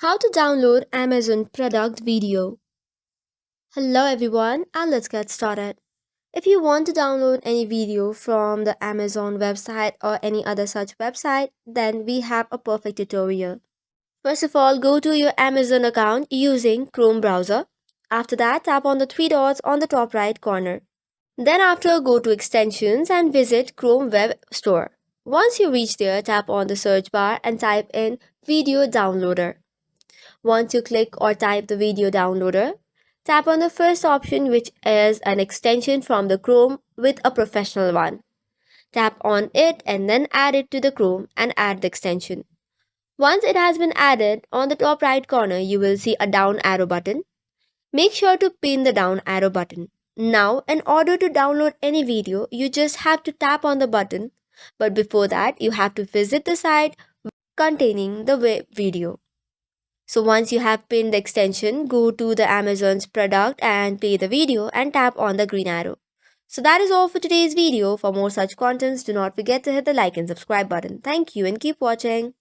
How to download Amazon product video. Hello everyone, and let's get started. If you want to download any video from the Amazon website or any other such website, then we have a perfect tutorial. First of all, go to your Amazon account using Chrome browser. After that, tap on the three dots on the top right corner. Then after, go to extensions and visit Chrome Web Store. Once you reach there, tap on the search bar and type in video downloader. Once you click or type the video downloader, tap on the first option, which is an extension from the Chrome with a professional one. Tap on it and then add it to the Chrome and add the extension. Once it has been added, on the top right corner you will see a down arrow button. Make sure to pin the down arrow button. Now, in order to download any video, you just have to tap on the button, but before that, you have to visit the site containing the video. So once you have pinned the extension, go to the Amazon's product and play the video and tap on the green arrow. So that is all for today's video. For more such contents, do not forget to hit the like and subscribe button. Thank you and keep watching.